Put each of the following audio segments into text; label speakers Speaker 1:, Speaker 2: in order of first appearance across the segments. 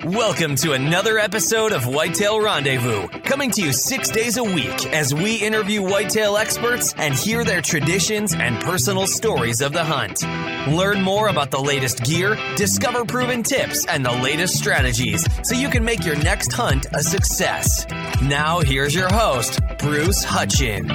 Speaker 1: Welcome to another episode of Whitetail Rendezvous, coming to you 6 days a week as we interview whitetail experts and hear their traditions and personal stories of the hunt. Learn more about the latest gear, discover proven tips, and the latest strategies so you can make your next hunt a success. Now, here's your host, Prois Pike.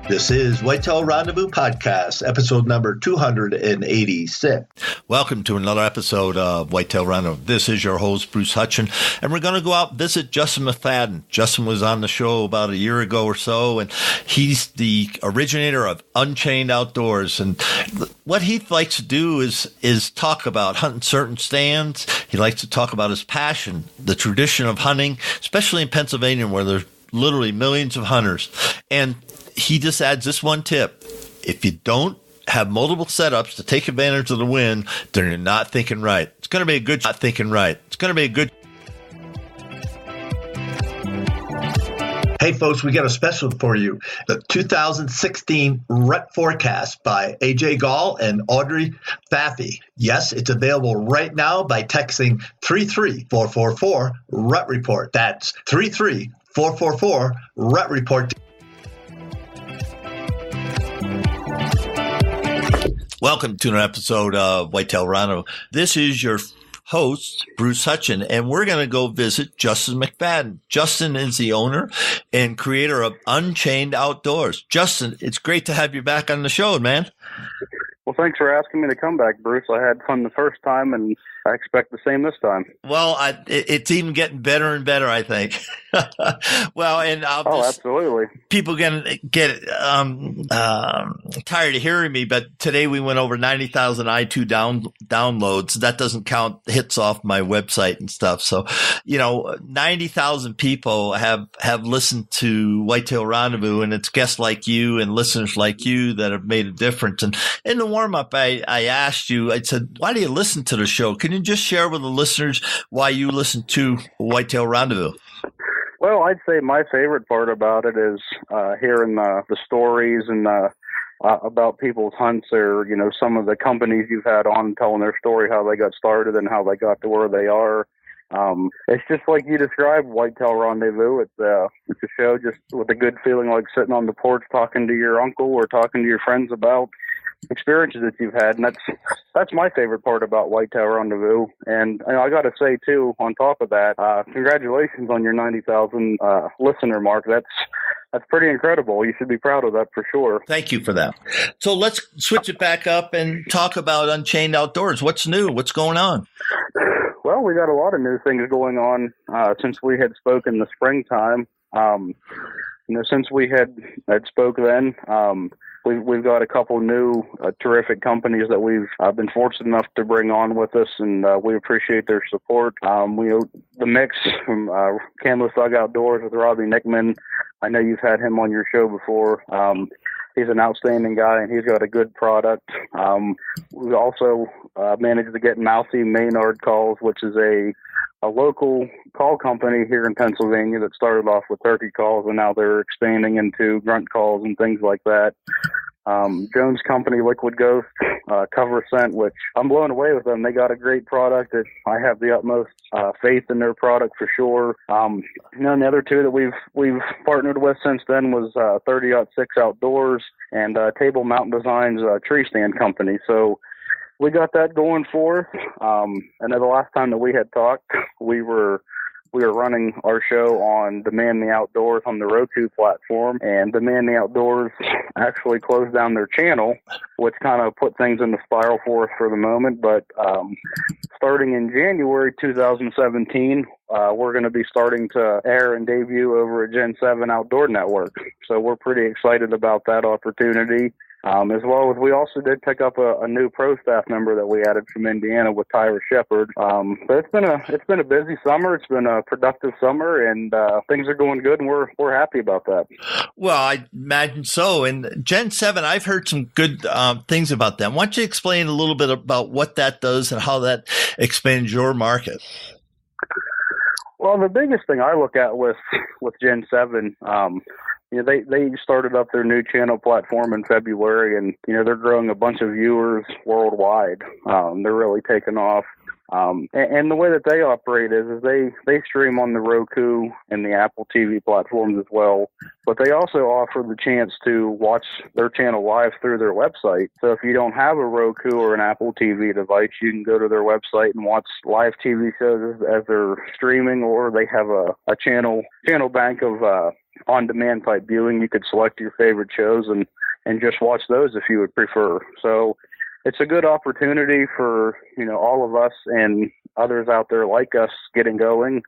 Speaker 2: This is Whitetail Rendezvous Podcast, episode number 286.
Speaker 3: Welcome to another episode of Whitetail Rendezvous. This is your host, Prois Pike, and we're going to go out and visit Justin McFadden. Justin was on the show about a year ago or so, and he's the originator of Unchained Outdoors. And what he likes to do is talk about hunting certain stands. He likes to talk about his passion, the tradition of hunting, especially in Pennsylvania, where there's literally millions of hunters. And he just adds this one tip. If you don't have multiple setups to take advantage of the wind, then you're not thinking right. It's going to be a good not thinking right. It's going to be a good.
Speaker 2: Hey folks, we got a special for you. The 2016 Rut Forecast by AJ Gall and Audrey Faffey. Yes, it's available right now by texting 33444 Rut Report. That's 33444 Rut Report.
Speaker 3: Welcome to an episode of Whitetail Rendezvous. This is your host, Prois Pike, and we're going to go visit Justin McFadden. Justin is the owner and creator of Unchained Outdoors. Justin, it's great to have you back on the show, man.
Speaker 4: Well, thanks for asking me to come back, Bruce. I had fun the first time, and I expect the same this time.
Speaker 3: Well, it's even getting better and better, I think. Well, and
Speaker 4: absolutely.
Speaker 3: People get tired of hearing me, but today we went over 90,000 downloads. That doesn't count hits off my website and stuff. So, 90,000 people have listened to Whitetail Rendezvous, and it's guests like you and listeners like you that have made a difference. And in the warm-up, I asked you, I said, why do you listen to the show? Can you just share with the listeners why you listen to Whitetail Rendezvous?
Speaker 4: Well, I'd say my favorite part about it is hearing the stories and about people's hunts, or some of the companies you've had on telling their story, how they got started and how they got to where they are. It's just like you described, Whitetail Rendezvous. It's a show just with a good feeling, like sitting on the porch talking to your uncle or talking to your friends about experiences that you've had, and that's my favorite part about Whitetail Rendezvous. And I got to say too, on top of that, congratulations on your 90,000 listener mark. That's pretty incredible. You should be proud of that for sure.
Speaker 3: Thank you for that. So let's switch it back up and talk about Unchained Outdoors. What's new? What's going on?
Speaker 4: Well, we got a lot of new things going on since we had spoken in the springtime. Since we had spoke then. We've got a couple new terrific companies that we've been fortunate enough to bring on with us, and we appreciate their support. The mix from Camel Thug Outdoors with Robbie Nickman. I know you've had him on your show before. He's an outstanding guy, and he's got a good product. We also managed to get Mouthy Maynard Calls, which is a local call company here in Pennsylvania that started off with turkey calls, and now they're expanding into grunt calls and things like that. Jones Company Liquid Ghost cover scent, which I'm blown away with them. They got a great product. I have the utmost faith in their product for sure. And the other two that we've partnered with since then was 30-06 Outdoors and Table Mountain Designs Treestand Company. So we got that going for us. And then the last time that we had talked, we were running our show on Demand the Outdoors on the Roku platform, and Demand the Outdoors actually closed down their channel, which kind of put things in the spiral for us for the moment. But starting in January 2017, we're going to be starting to air and debut over at Gen 7 Outdoor Network. So we're pretty excited about that opportunity. As well as we also did pick up a new pro staff member that we added from Indiana with Tyra Shepard. But it's been a busy summer. It's been a productive summer, and things are going good, and we're happy about that.
Speaker 3: Well, I imagine so. And Gen 7, I've heard some good things about them. Why don't you explain a little bit about what that does and how that expands your market?
Speaker 4: Well, the biggest thing I look at with Gen 7, they started up their new channel platform in February, and they're growing a bunch of viewers worldwide. They're really taking off. And the way that they operate is they stream on the Roku and the Apple TV platforms as well, but they also offer the chance to watch their channel live through their website. So if you don't have a Roku or an Apple TV device, you can go to their website and watch live TV shows as they're streaming, or they have a channel bank of on-demand type viewing. You could select your favorite shows and just watch those if you would prefer. So it's a good opportunity for, all of us and others out there like us getting going.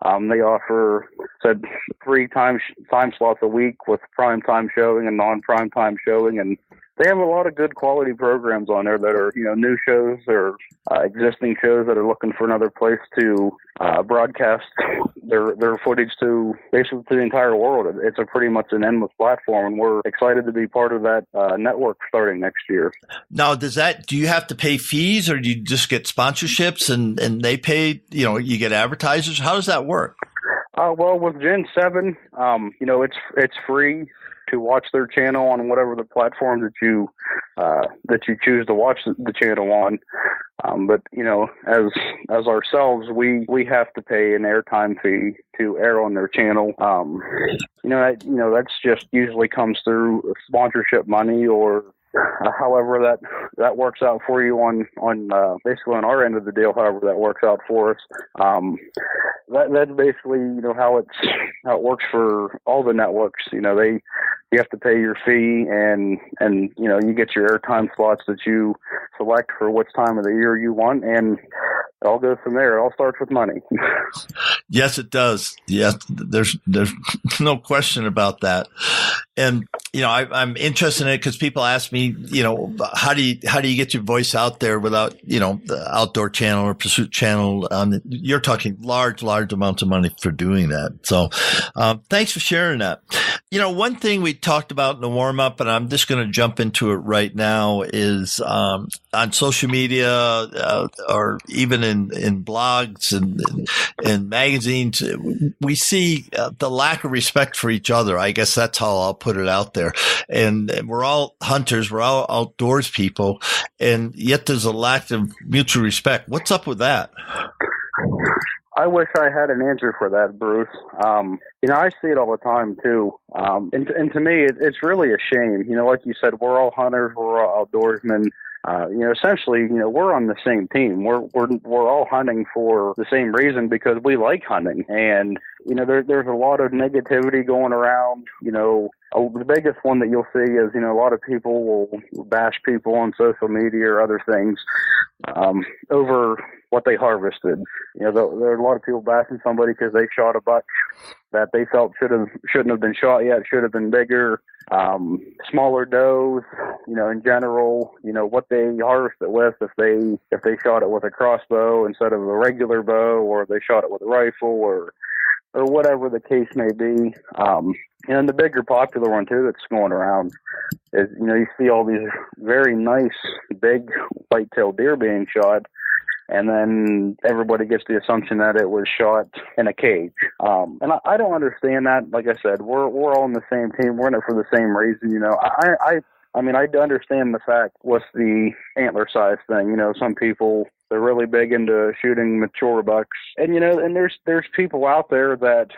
Speaker 4: They offer 3 time slots a week with prime time showing and non-prime time showing, and they have a lot of good quality programs on there that are, new shows or existing shows that are looking for another place to broadcast their footage to basically to the entire world. It's a pretty much an endless platform, and we're excited to be part of that network starting next year.
Speaker 3: Now, do you have to pay fees, or do you just get sponsorships and they pay, you get advertisers? How does that work?
Speaker 4: Well, with Gen 7, it's free to watch their channel on whatever the platform that you choose to watch the channel on. But as ourselves, we have to pay an airtime fee to air on their channel. That's just usually comes through sponsorship money or however that works out for you on basically on our end of the deal. However that works out for us. That's basically how it works for all the networks. You have to pay your fee, and you get your airtime slots that you select for which time of the year you want, and it all goes from there. It all starts with money.
Speaker 3: Yes, it does. Yes, there's no question about that. And I'm interested in it because people ask me, how do you get your voice out there without the Outdoor Channel or Pursuit Channel? You're talking large amounts of money for doing that. So thanks for sharing that. One thing we talked about in the warm up, and I'm just going to jump into it right now, is on social media or even in blogs and magazines, we see the lack of respect for each other. I guess that's how I'll put it out there. And we're all hunters, we're all outdoors people, and yet there's a lack of mutual respect. What's up with that?
Speaker 4: I wish I had an answer for that, Bruce. I see it all the time too. And to me, it's really a shame. Like you said, we're all hunters, we're all outdoorsmen. Essentially, we're on the same team. We're all hunting for the same reason, because we like hunting. And, there's a lot of negativity going around. The biggest one that you'll see is, a lot of people will bash people on social media or other things, over what they harvested. There are a lot of people bashing somebody because they shot a buck that they felt shouldn't have been shot yet, should have been bigger. Smaller does, in general, what they harvest it with, if they shot it with a crossbow instead of a regular bow, or they shot it with a rifle, or whatever the case may be. And the bigger popular one too that's going around is, you see all these very nice big white-tailed deer being shot, and then everybody gets the assumption that it was shot in a cage. And I don't understand that. Like I said, we're all on the same team. We're in it for the same reason. I understand the fact with the antler size thing. Some people, they're really big into shooting mature bucks, and and there's people out there that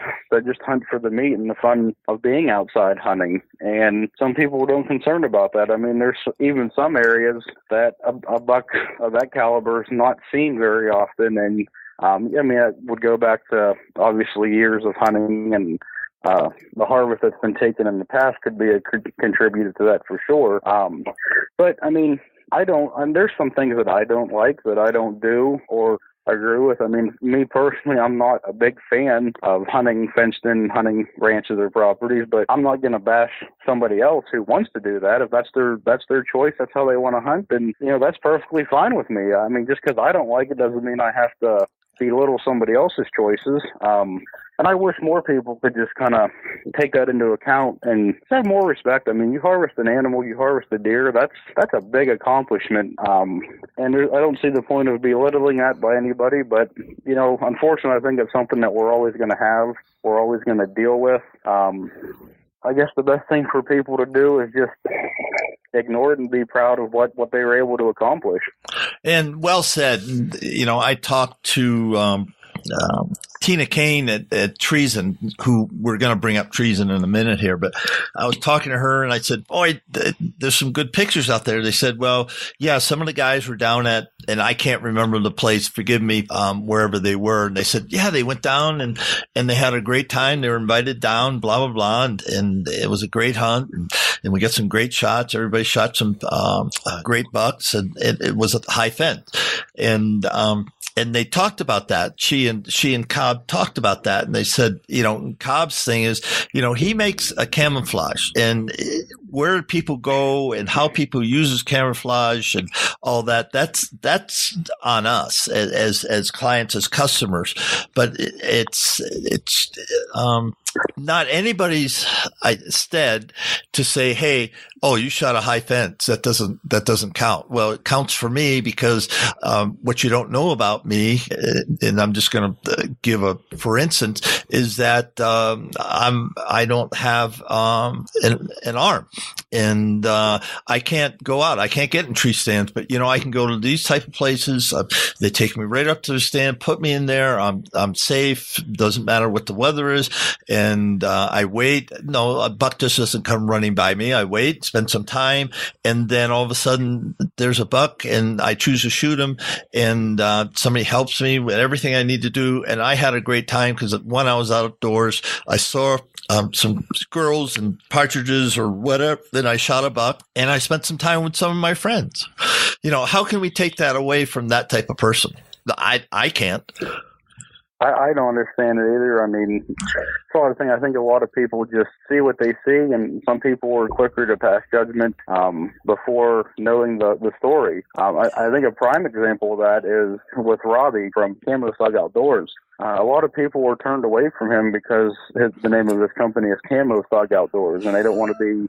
Speaker 4: just hunt for the meat and the fun of being outside hunting, and some people don't concerned about that. There's even some areas that a buck of that caliber is not seen very often, and it would go back to obviously years of hunting, and the harvest that's been taken in the past could be a contributor to that for sure. But there's some things that I don't like, that I don't do or agree with. Me personally, I'm not a big fan of hunting fenced-in hunting ranches or properties, but I'm not going to bash somebody else who wants to do that. If that's their choice, that's how they want to hunt, then that's perfectly fine with me. Just because I don't like it doesn't mean I have to belittle somebody else's choices. And I wish more people could just kind of take that into account and have more respect. You harvest an animal, you harvest a deer, that's a big accomplishment. And I don't see the point of belittling that by anybody, but, unfortunately, I think it's something that we're always going to have, we're always going to deal with. I guess the best thing for people to do is just ignore it and be proud of what they were able to accomplish.
Speaker 3: And well said. I talked to Tina Kane at Treason, who we're going to bring up Treason in a minute here, but I was talking to her and I said, boy, there's some good pictures out there. They said, well, yeah, some of the guys were down at, and I can't remember the place, forgive me, wherever they were. And they said, yeah, they went down and they had a great time. They were invited down, blah, blah, blah. And it was a great hunt and we got some great shots. Everybody shot some, great bucks and it was a high fence. And they talked about that. She and Cobb talked about that. And they said, Cobb's thing is, he makes a camouflage and where people go and how people uses camouflage and all that. That's on us as clients, as customers, but it's not anybody's stead to say, hey, oh, you shot a high fence. That doesn't count. Well, it counts for me because, what you don't know about me, and I'm just going to give for instance, is that, I don't have, an arm and, I can't go out. I can't get in tree stands, but I can go to these type of places. They take me right up to the stand, put me in there. I'm safe. Doesn't matter what the weather is. And, I wait. No, a buck just doesn't come running by me. I wait, spend some time, and then all of a sudden there's a buck and I choose to shoot him and, somebody helps me with everything I need to do. And I had a great time because when I was outdoors, I saw, some squirrels and partridges or whatever. Then I shot a buck and I spent some time with some of my friends. How can we take that away from that type of person? I can't.
Speaker 4: I don't understand it either. I mean, it's a lot of things. I think a lot of people just see what they see, and some people are quicker to pass judgment before knowing the story. I think a prime example of that is with Robbie from Camel Thug Outdoors. A lot of people were turned away from him because the name of this company is Camel Thug Outdoors, and they don't want to be.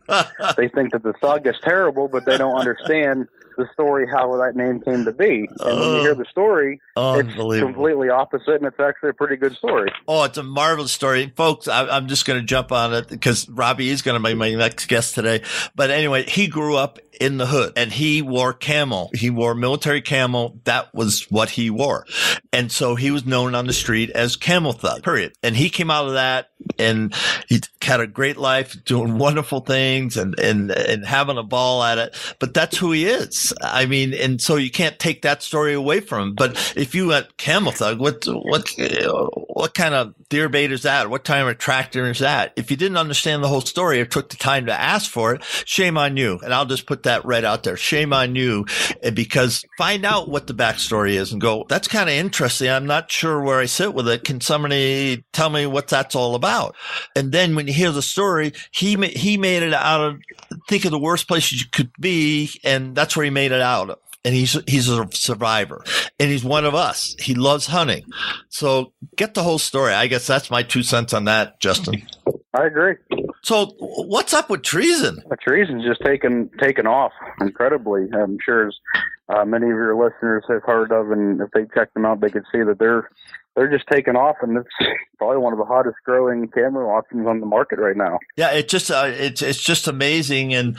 Speaker 4: They think that the thug is terrible, but they don't understand the story, how that name came to be. And when you hear the story, it's completely opposite, and it's actually a pretty good story.
Speaker 3: Oh, it's a marvelous story. Folks, I'm just going to jump on it because Robbie is going to be my next guest today. But anyway, he grew up in the hood and he wore camel. He wore military camel. That was what he wore. And so he was known on the street as Camel Thug, period. And he came out of that and he had a great life doing wonderful things and having a ball at it. But that's who he is. I mean, and so you can't take that story away from him. But if you went Camel Thug, what kind of deer bait is that? What kind of tractor is that? If you didn't understand the whole story or took the time to ask for it, shame on you. And I'll just put that right out there. Shame on you. Because find out what the backstory is and go, that's kind of interesting. I'm not sure where I sit with it. Can somebody tell me what that's all about? And then when you hear the story, he made it out of, think of the worst places you could be. And that's where he made it out of. And he's a survivor and he's one of us. He loves hunting. So get the whole story. I guess that's my 2 cents on that, Justin.
Speaker 4: I agree.
Speaker 3: So what's up with Treason?
Speaker 4: Treason's just taken off incredibly. I'm sure as many of your listeners have heard of, and if they check them out, they could see that they're just taking off, and it's probably one of the hottest growing camera options on the market right now.
Speaker 3: Yeah, it's just amazing, and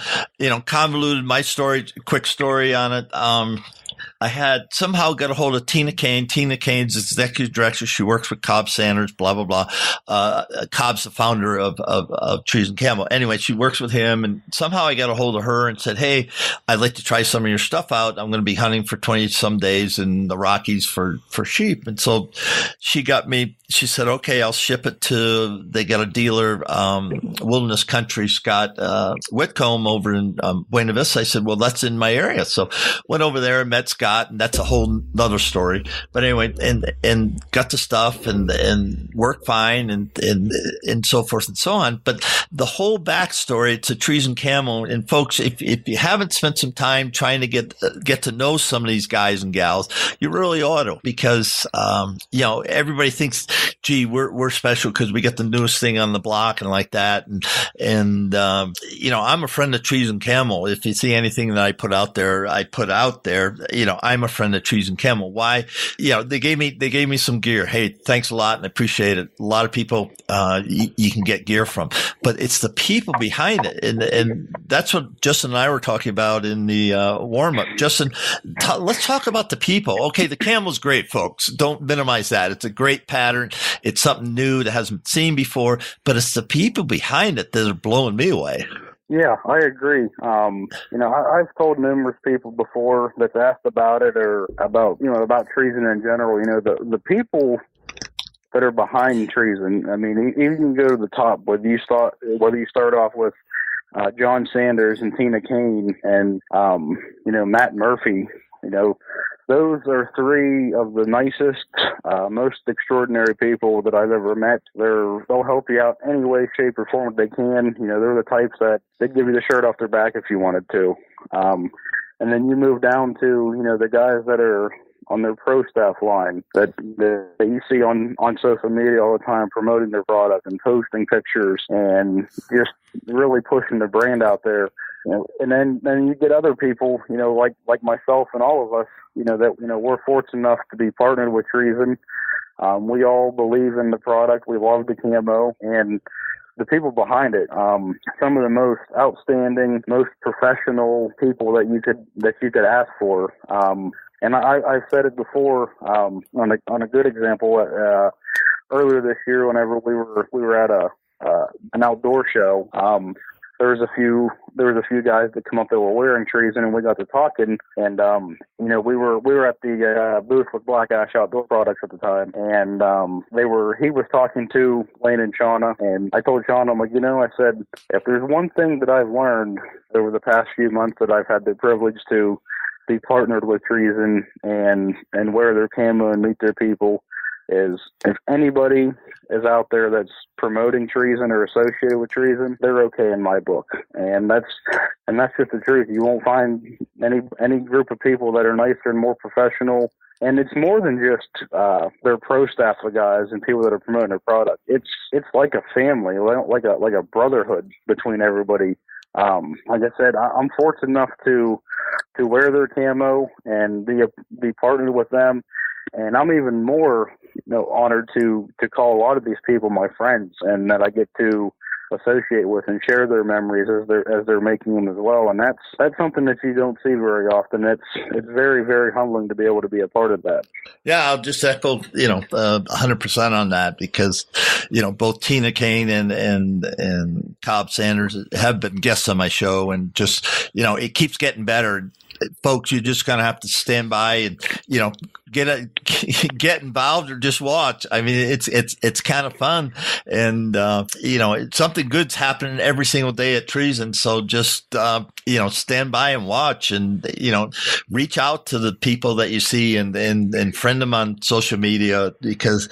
Speaker 3: convoluted. My story, quick story on it. I had somehow got a hold of Tina Kane. Tina Kane's executive director. She works with Cobb Sanders, blah, blah, blah. Cobb's the founder of Treason Camel. Anyway, she works with him, and somehow I got a hold of her and said, hey, I'd like to try some of your stuff out. I'm going to be hunting for 20-some days in the Rockies for sheep. And so she said, okay, I'll ship it they got a dealer, Wilderness Country, Scott Whitcomb over in Buena Vista. I said, well, that's in my area. So went over there and met Scott, and that's a whole nother story. But anyway, and got the stuff and worked fine and so forth and so on. But the whole backstory to Treason Camel, and folks, if you haven't spent some time trying to get to know some of these guys and gals, you really ought to, because everybody thinks, gee, we're special because we get the newest thing on the block and like that. And I'm a friend of Treason Camel. If you see anything that I put out there, I'm a friend of Treason Camel. Why? They gave me some gear. Hey, thanks a lot, and I appreciate it. A lot of people you can get gear from, but it's the people behind it, and that's what Justin and I were talking about in the warm up. Justin, let's talk about the people. Okay, the Camel's great, folks. Don't minimize that. It's a great pattern. It's something new that hasn't been seen before, but it's the people behind it that are blowing me away.
Speaker 4: Yeah, I agree. I've told numerous people before that's asked about it or about Treason in general. The people that are behind Treason. I mean, you can go to the top. Whether you start off with John Sanders and Tina Kane and Matt Murphy. Those are three of the nicest, most extraordinary people that I've ever met. They'll help you out any way, shape, or form that they can. They're the types that they'd give you the shirt off their back if you wanted to. And then you move down to, the guys that are on their pro staff line that you see on social media all the time promoting their product and posting pictures and just really pushing the brand out there. And then you get other people, like myself and all of us, that we're fortunate enough to be partnered with Treason. We all believe in the product. We love the camo and the people behind it. Some of the most outstanding, most professional people that you could ask for. And I've said it before on a good example. Earlier this year, whenever we were at an outdoor show. There was a few guys that come up that were wearing Treason, and we got to talking, and we were at the booth with Black Ash Outdoor Products at the time, and he was talking to Lane and Shauna, and I told Shauna, I'm like, I said, if there's one thing that I've learned over the past few months that I've had the privilege to be partnered with Treason and wear their camo and meet their people, is if anybody is out there that's promoting Treason or associated with Treason, they're okay in my book. And that's just the truth. You won't find any group of people that are nicer and more professional. And it's more than just their pro staff of guys and people that are promoting their product. It's like a family, like a brotherhood between everybody. Like I said, I'm fortunate enough to wear their camo and be partnered with them. And I'm even more, honored to call a lot of these people my friends, and that I get to associate with and share their memories as they're making them as well. And that's something that you don't see very often. It's very, very humbling to be able to be a part of that.
Speaker 3: Yeah, I'll just echo 100% on that, because both Tina Kane and Cobb Sanders have been guests on my show, and just it keeps getting better. Folks, you just kind of have to stand by and get involved or just watch. I mean, it's kind of fun, and something good's happening every single day at Treason. So just stand by and watch, and reach out to the people that you see and friend them on social media, because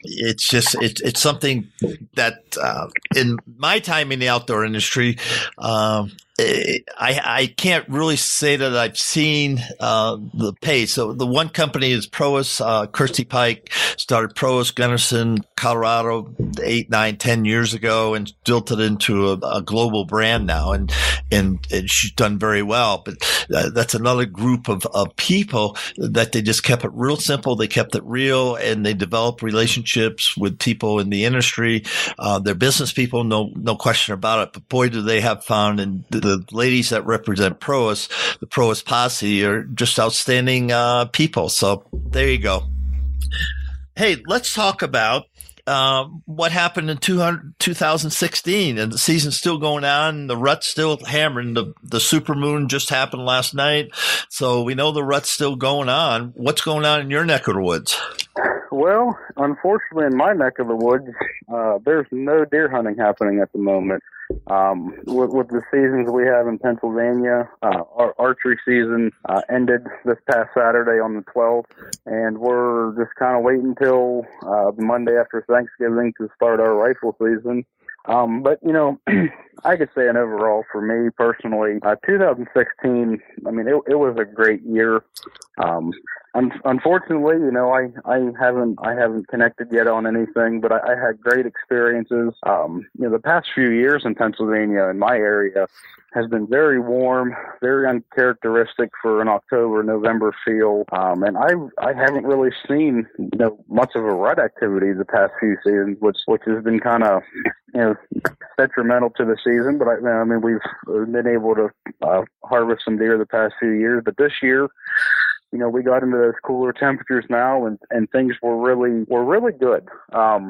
Speaker 3: it's something that in my time in the outdoor industry, I can't really say that I've seen the pace. So the one company is Prois. Prois Pike started Prois Gunnison, Colorado 8, 9, 10 years ago, and built it into a global brand now, and she's done very well. But that's another group of people that they just kept it real simple. They kept it real, and they developed relationships with people in the industry. They're business people, no question about it. But boy, do they have fun, and the ladies that represent Prois, the Prois posse, are just outstanding people. So there you go. Hey, let's talk about what happened in 2016, and the season's still going on. The rut's still hammering. The supermoon just happened last night, so we know the rut's still going on. What's going on in your neck of the woods?
Speaker 4: Well, unfortunately, in my neck of the woods, there's no deer hunting happening at the moment. With the seasons we have in Pennsylvania, our archery season ended this past Saturday on the 12th, and we're just kind of waiting until the Monday after Thanksgiving to start our rifle season. But, you know, I could say an overall for me personally, 2016, I mean, it was a great year. Unfortunately, you know, I haven't connected yet on anything, but I had great experiences. You know, the past few years in Pennsylvania, in my area, has been very warm, very uncharacteristic for an October, November feel. And I haven't really seen, you know, much of a rut activity the past few seasons, which has been kind of, you know, detrimental to the season. But I mean, we've been able to harvest some deer the past few years. But this year, you know, we got into those cooler temperatures now, and things were really good. I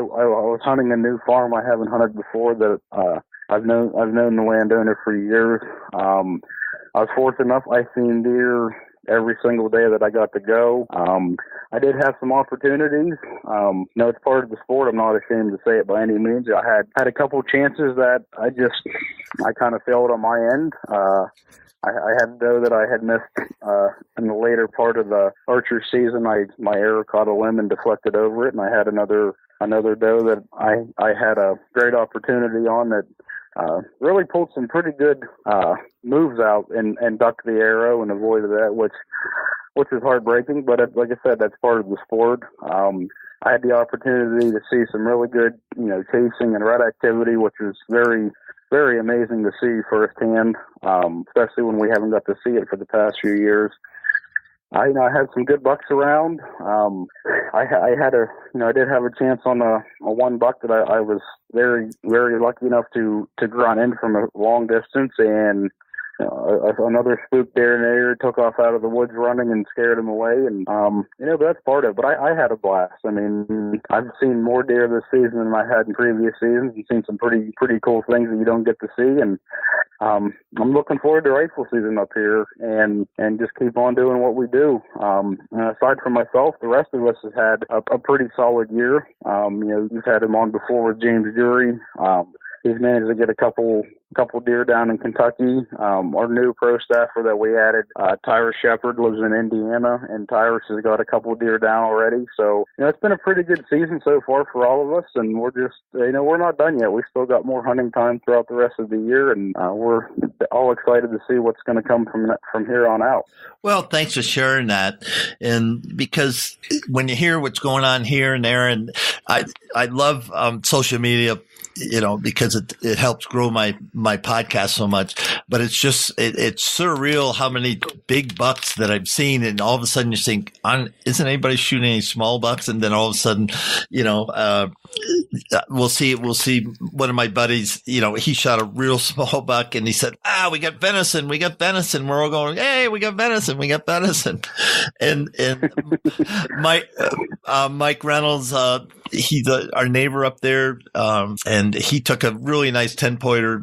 Speaker 4: was hunting a new farm I haven't hunted before that I've known the landowner for years. I was fortunate enough. I seen deer every single day that I got to go. I did have some opportunities. You know, it's part of the sport. I'm not ashamed to say it by any means. I had a couple chances that I kind of failed on my end. I had a doe that I had missed in the later part of the archery season. My arrow caught a limb and deflected over it, and I had another doe that I had a great opportunity on that really pulled some pretty good moves out and ducked the arrow and avoided that, which is heartbreaking. But like I said, that's part of the sport. I had the opportunity to see some really good, you know, chasing and rut activity, which was very, very amazing to see firsthand, especially when we haven't got to see it for the past few years. I had some good bucks around. I did have a chance on a one buck that I was very, very lucky enough to grunt in from a long distance, and another spook deer in there took off out of the woods running and scared him away. And, you know, that's part of it. But I had a blast. I mean, I've seen more deer this season than I had in previous seasons, and seen some pretty cool things that you don't get to see. And I'm looking forward to rifle season up here and just keep on doing what we do. Aside from myself, the rest of us has had a pretty solid year. You know, you've had him on before with James Jury. He's managed to get a couple deer down in Kentucky. Our new pro staffer that we added, Tyrus Shepard, lives in Indiana, and Tyrus has got a couple deer down already. So, you know, it's been a pretty good season so far for all of us, and we're just, you know, we're not done yet. We still got more hunting time throughout the rest of the year, and we're all excited to see what's going to come from here on out.
Speaker 3: Well, thanks for sharing that. And because when you hear what's going on here and there, and I love social media, you know, because it helps grow my podcast so much, but it's just, it's surreal how many big bucks that I've seen. And all of a sudden you think, isn't anybody shooting any small bucks? And then all of a sudden, you know, we'll see one of my buddies, you know, he shot a real small buck and he said, we got venison. We're all going, hey, we got venison. And Mike Reynolds, he's our neighbor up there, and he took a really nice 10-pointer,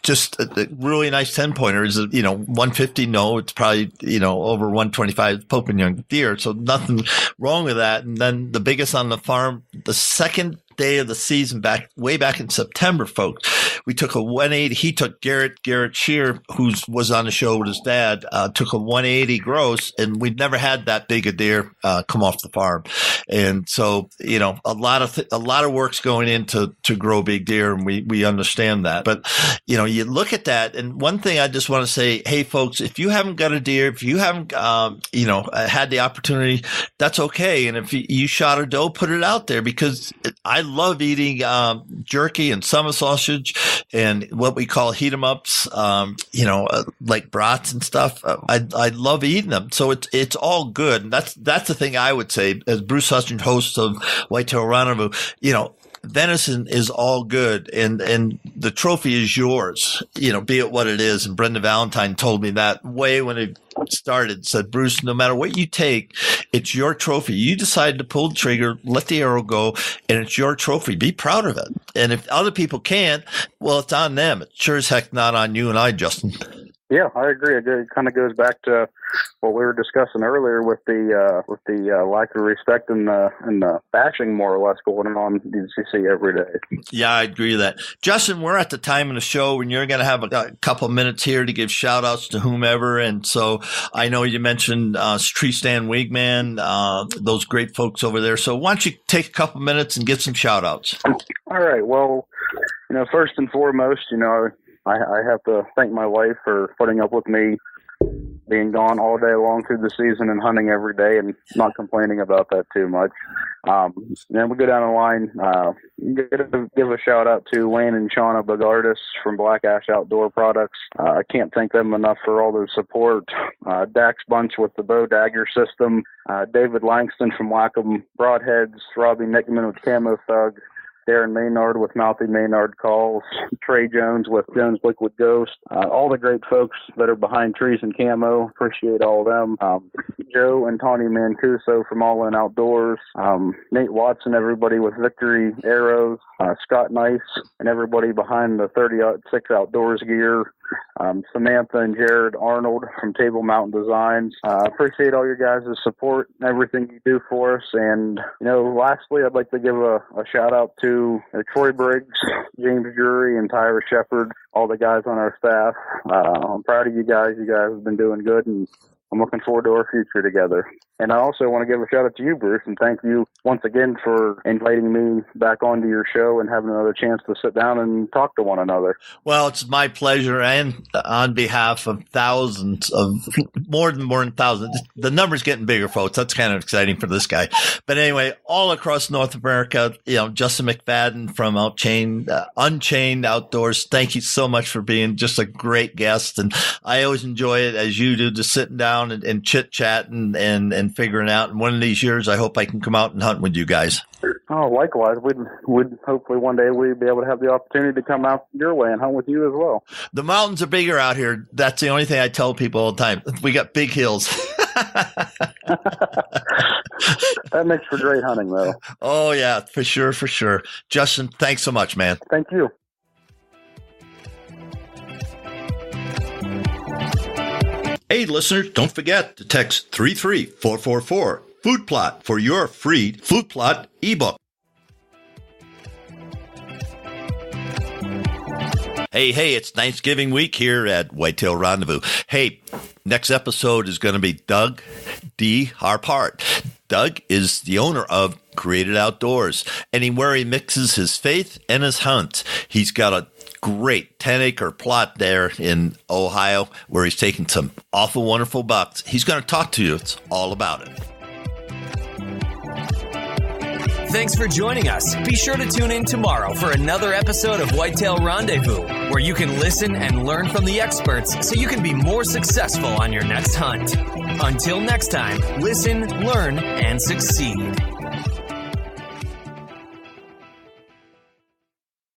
Speaker 3: just a really nice 10-pointer. Is, you know, 150? No, it's probably, you know, over 125 Pope and Young deer. So nothing wrong with that. And then the biggest on the farm, the second day of the season, way back in September, folks, we took a 180. He took Garrett Shear, who was on the show with his dad, took a 180 gross, and we'd never had that big a deer come off the farm. And so, you know, a lot of work's going into to grow big deer, and we understand that. But, you know, you look at that, and one thing I just want to say, hey, folks, if you haven't got a deer, if you haven't, you know, had the opportunity, that's okay. And if you shot a doe, put it out there, because I love eating jerky and summer sausage and what we call heat 'em ups, you know, like brats and stuff. I love eating them, so it's all good. And that's the thing I would say as Bruce Hutchins, host of Whitetail Rendezvous. You know, venison is all good, and the trophy is yours, you know, be it what it is. And Brenda Valentine told me that way when it started, said, Bruce, no matter what you take, it's your trophy. You decide to pull the trigger, let the arrow go, and it's your trophy. Be proud of it. And if other people can't, well, it's on them. It's sure as heck not on you and I, Justin.
Speaker 4: Yeah, I agree. It kind of goes back to what we were discussing earlier with the lack of respect and the bashing, more or less, going on in DCC every day. Yeah,
Speaker 3: I agree with that. Justin, we're at the time in the show when you're going to have a couple minutes here to give shout outs to whomever. And so I know you mentioned Treestand Wingman, those great folks over there. So why don't you take a couple minutes and get some shout outs?
Speaker 4: All right. Well, First and foremost, I have to thank my wife for putting up with me being gone all day long through the season and hunting every day and not complaining about that too much. Then we go down the line, give a shout out to Wayne and Shauna Bogardus from Black Ash Outdoor Products. I can't thank them enough for all their support. Dax Bunch with the bow dagger system, David Langston from Wacom Broadheads, Robbie Nickman with Camel Thug, Darren Maynard with Mouthy Maynard Calls, Trey Jones with Jones Liquid Ghost, all the great folks that are behind Treason Camo. Appreciate all of them. Joe and Tawny Mancuso from All In Outdoors, Nate Watson, everybody with Victory Arrows, Scott Nice, and everybody behind the 30-6 Outdoors gear. Samantha and Jared Arnold from Table Mountain Designs. Appreciate all your guys' support and everything you do for us. And, lastly, I'd like to give a shout out to Troy Briggs, James Drury, and Tyra Shepard, all the guys on our staff. I'm proud of you guys. You guys have been doing good, and I'm looking forward to our future together. And I also want to give a shout out to you, Bruce, and thank you once again for inviting me back onto your show and having another chance to sit down and talk to one another.
Speaker 3: Well, it's my pleasure, and on behalf of thousands of more than thousands, the number's getting bigger, folks. That's kind of exciting for this guy. But anyway, all across North America, Justin McFadden from Unchained Outdoors. Thank you so much for being just a great guest, and I always enjoy it as you do, just sitting down and chit chat and figuring out. And one of these years, I hope I can come out and hunt with you guys.
Speaker 4: Oh, likewise. We'd hopefully one day we'd be able to have the opportunity to come out your way and hunt with you as well.
Speaker 3: The mountains are bigger out here. That's the only thing I tell people all the time. We got big hills.
Speaker 4: That makes for great hunting, though.
Speaker 3: Oh, yeah, for sure, for sure. Justin, thanks so much, man.
Speaker 4: Thank you.
Speaker 3: Hey, listeners, don't forget to text 33444 Food Plot for your free Food Plot ebook. Hey, it's Thanksgiving week here at Whitetail Rendezvous. Hey, next episode is going to be Doug D. Harpart. Doug is the owner of Created Outdoors, where he mixes his faith and his hunts. He's got a great 10-acre plot there in Ohio where he's taking some awful wonderful bucks. He's going to talk to you. It's all about it.
Speaker 1: Thanks for joining us. Be sure to tune in tomorrow for another episode of Whitetail Rendezvous, where you can listen and learn from the experts so you can be more successful on your next hunt. Until next time, listen, learn, and succeed.